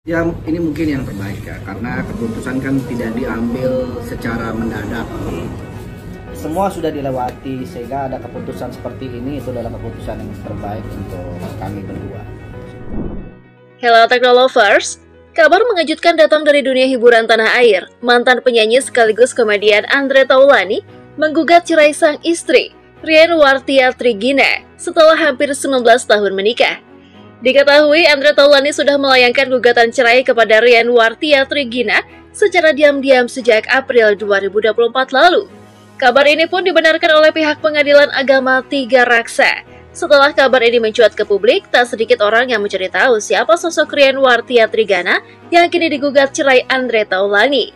Ya, ini mungkin yang terbaik ya, karena keputusan kan tidak diambil secara mendadak. Semua sudah dilewati sehingga ada keputusan seperti ini, itu adalah keputusan yang terbaik untuk kami berdua. Hello Technolovers, kabar mengejutkan datang dari dunia hiburan tanah air. Mantan penyanyi sekaligus komedian Andre Taulany menggugat cerai sang istri, Rian Wartia Trigina, setelah hampir 19 tahun menikah. Diketahui Andre Taulany sudah melayangkan gugatan cerai kepada Rian Wartia Trigina secara diam-diam sejak April 2024 lalu. Kabar ini pun dibenarkan oleh pihak Pengadilan Agama Tiga Raksa. Setelah kabar ini mencuat ke publik, tak sedikit orang yang mencari tahu siapa sosok Rian Wartia Trigina yang kini digugat cerai Andre Taulany.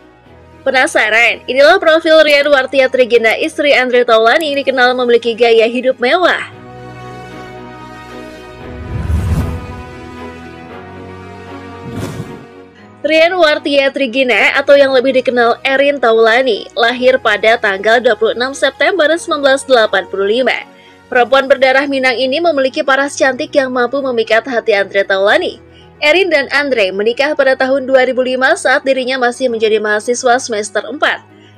Penasaran? Inilah profil Rian Wartia Trigina, istri Andre Taulany yang dikenal memiliki gaya hidup mewah. Rian Wartia Trigina atau yang lebih dikenal Erin Taulany lahir pada tanggal 26 September 1985. Perempuan berdarah Minang ini memiliki paras cantik yang mampu memikat hati Andre Taulany. Erin dan Andre menikah pada tahun 2005 saat dirinya masih menjadi mahasiswa semester 4.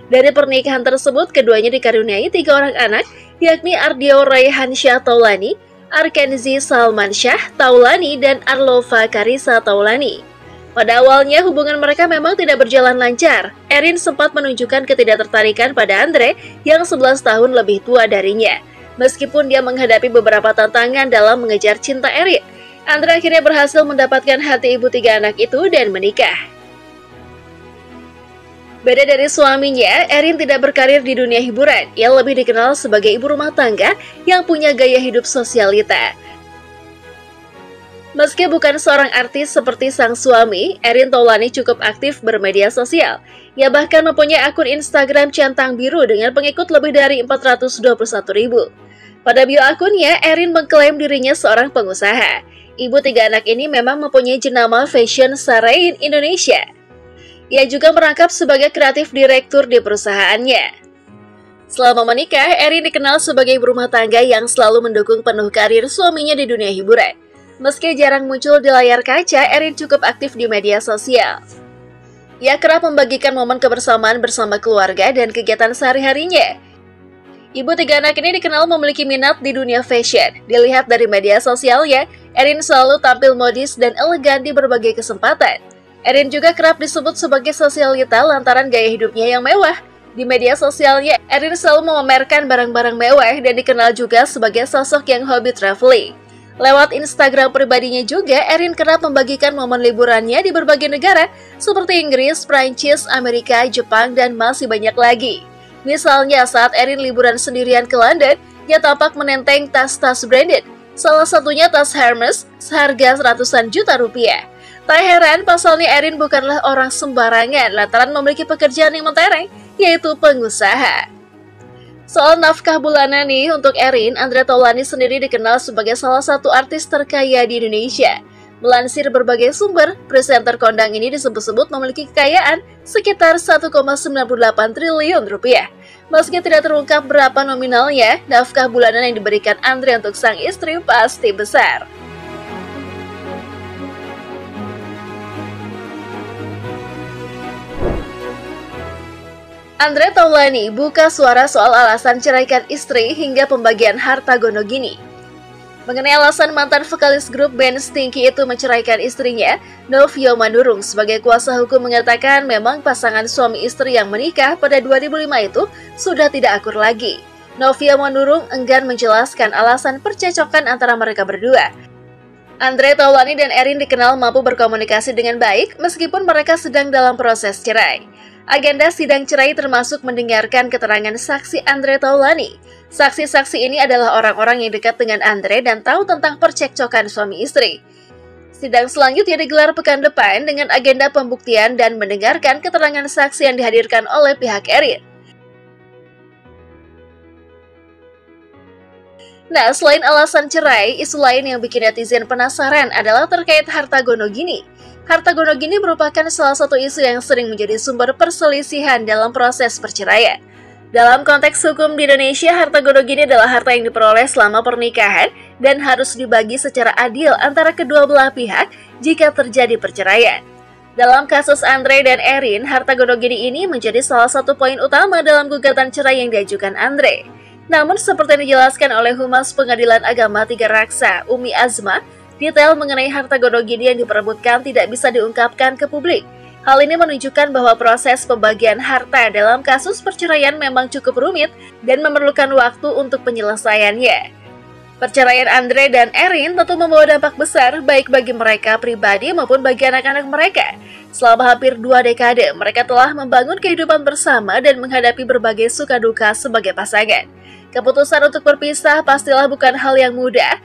Dari pernikahan tersebut, keduanya dikaruniai 3 orang anak, yakni Ardio Raihan Syah Taulany, Arkenzi Salman Syah Taulany, dan Arlova Karisa Taulany. Pada awalnya, hubungan mereka memang tidak berjalan lancar. Erin sempat menunjukkan ketidaktertarikan pada Andre yang 11 tahun lebih tua darinya. Meskipun dia menghadapi beberapa tantangan dalam mengejar cinta Erin, Andre akhirnya berhasil mendapatkan hati ibu 3 anak itu dan menikah. Beda dari suaminya, Erin tidak berkarir di dunia hiburan. Ia lebih dikenal sebagai ibu rumah tangga yang punya gaya hidup sosialita. Meski bukan seorang artis seperti sang suami, Erin Taulany cukup aktif bermedia sosial. Ia bahkan mempunyai akun Instagram centang biru dengan pengikut lebih dari 421.000. Pada bio akunnya, Erin mengklaim dirinya seorang pengusaha. Ibu 3 anak ini memang mempunyai jenama Fashion Sarain Indonesia. Ia juga merangkap sebagai kreatif direktur di perusahaannya. Selama menikah, Erin dikenal sebagai ibu rumah tangga yang selalu mendukung penuh karir suaminya di dunia hiburan. Meski jarang muncul di layar kaca, Erin cukup aktif di media sosial. Ia kerap membagikan momen kebersamaan bersama keluarga dan kegiatan sehari-harinya. Ibu 3 anak ini dikenal memiliki minat di dunia fashion. Dilihat dari media sosialnya, Erin selalu tampil modis dan elegan di berbagai kesempatan. Erin juga kerap disebut sebagai sosialita lantaran gaya hidupnya yang mewah. Di media sosialnya, Erin selalu memamerkan barang-barang mewah dan dikenal juga sebagai sosok yang hobi traveling. Lewat Instagram pribadinya juga, Erin kerap membagikan momen liburannya di berbagai negara seperti Inggris, Prancis, Amerika, Jepang, dan masih banyak lagi. Misalnya saat Erin liburan sendirian ke London, ia tampak menenteng tas-tas branded, salah satunya tas Hermes seharga ratusan juta rupiah. Tak heran, pasalnya Erin bukanlah orang sembarangan lantaran memiliki pekerjaan yang mentereng, yaitu pengusaha. Soal nafkah bulanan nih untuk Erin, Andre Taulany sendiri dikenal sebagai salah satu artis terkaya di Indonesia. Melansir berbagai sumber, presenter kondang ini disebut-sebut memiliki kekayaan sekitar 1,98 triliun rupiah. Meski tidak terungkap berapa nominalnya, nafkah bulanan yang diberikan Andre untuk sang istri pasti besar. Andre Taulany buka suara soal alasan ceraikan istri hingga pembagian harta gono gini. Mengenai alasan mantan vokalis grup band Stinky itu menceraikan istrinya, Novio Manurung sebagai kuasa hukum mengatakan memang pasangan suami istri yang menikah pada 2005 itu sudah tidak akur lagi. Novio Manurung enggan menjelaskan alasan percecokan antara mereka berdua. Andre Taulany dan Erin dikenal mampu berkomunikasi dengan baik meskipun mereka sedang dalam proses cerai. Agenda sidang cerai termasuk mendengarkan keterangan saksi Andre Taulany. Saksi-saksi ini adalah orang-orang yang dekat dengan Andre dan tahu tentang percekcokan suami istri. Sidang selanjutnya digelar pekan depan dengan agenda pembuktian dan mendengarkan keterangan saksi yang dihadirkan oleh pihak Erin. Nah, selain alasan cerai, isu lain yang bikin netizen penasaran adalah terkait harta gono gini. Harta gono gini merupakan salah satu isu yang sering menjadi sumber perselisihan dalam proses perceraian. Dalam konteks hukum di Indonesia, harta gono gini adalah harta yang diperoleh selama pernikahan dan harus dibagi secara adil antara kedua belah pihak jika terjadi perceraian. Dalam kasus Andre dan Erin, harta gonogini ini menjadi salah satu poin utama dalam gugatan cerai yang diajukan Andre. Namun seperti yang dijelaskan oleh Humas Pengadilan Agama Tiga Raksa, Umi Azma, detail mengenai harta gonogini yang diperebutkan tidak bisa diungkapkan ke publik. Hal ini menunjukkan bahwa proses pembagian harta dalam kasus perceraian memang cukup rumit dan memerlukan waktu untuk penyelesaiannya. Perceraian Andre dan Erin tentu membawa dampak besar baik bagi mereka pribadi maupun bagi anak-anak mereka. Selama hampir 2 dekade, mereka telah membangun kehidupan bersama dan menghadapi berbagai suka duka sebagai pasangan. Keputusan untuk berpisah pastilah bukan hal yang mudah,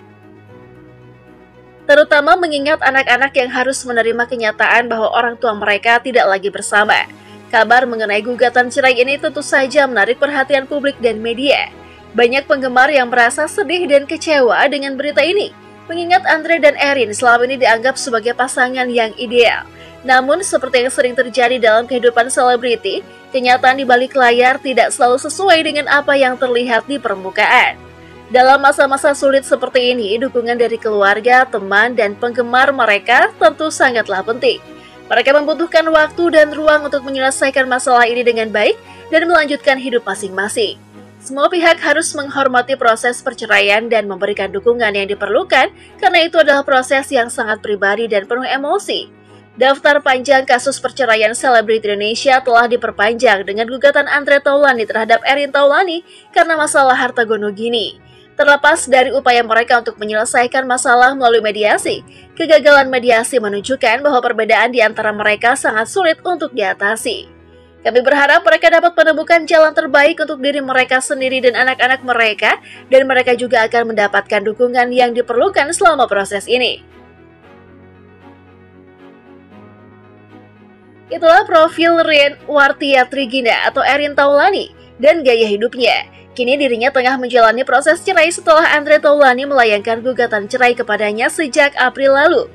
terutama mengingat anak-anak yang harus menerima kenyataan bahwa orang tua mereka tidak lagi bersama. Kabar mengenai gugatan cerai ini tentu saja menarik perhatian publik dan media. Banyak penggemar yang merasa sedih dan kecewa dengan berita ini, mengingat Andre dan Erin selama ini dianggap sebagai pasangan yang ideal. Namun, seperti yang sering terjadi dalam kehidupan selebriti, kenyataan di balik layar tidak selalu sesuai dengan apa yang terlihat di permukaan. Dalam masa-masa sulit seperti ini, dukungan dari keluarga, teman, dan penggemar mereka tentu sangatlah penting. Mereka membutuhkan waktu dan ruang untuk menyelesaikan masalah ini dengan baik dan melanjutkan hidup masing-masing. Semua pihak harus menghormati proses perceraian dan memberikan dukungan yang diperlukan karena itu adalah proses yang sangat pribadi dan penuh emosi. Daftar panjang kasus perceraian selebriti Indonesia telah diperpanjang dengan gugatan Andre Taulany terhadap Erin Taulany karena masalah harta gonogini. Terlepas dari upaya mereka untuk menyelesaikan masalah melalui mediasi, kegagalan mediasi menunjukkan bahwa perbedaan di antara mereka sangat sulit untuk diatasi. Kami berharap mereka dapat menemukan jalan terbaik untuk diri mereka sendiri dan anak-anak mereka, dan mereka juga akan mendapatkan dukungan yang diperlukan selama proses ini. Itulah profil Rian Wartia Trigina atau Erin Taulany dan gaya hidupnya. Kini dirinya tengah menjalani proses cerai setelah Andre Taulany melayangkan gugatan cerai kepadanya sejak April lalu.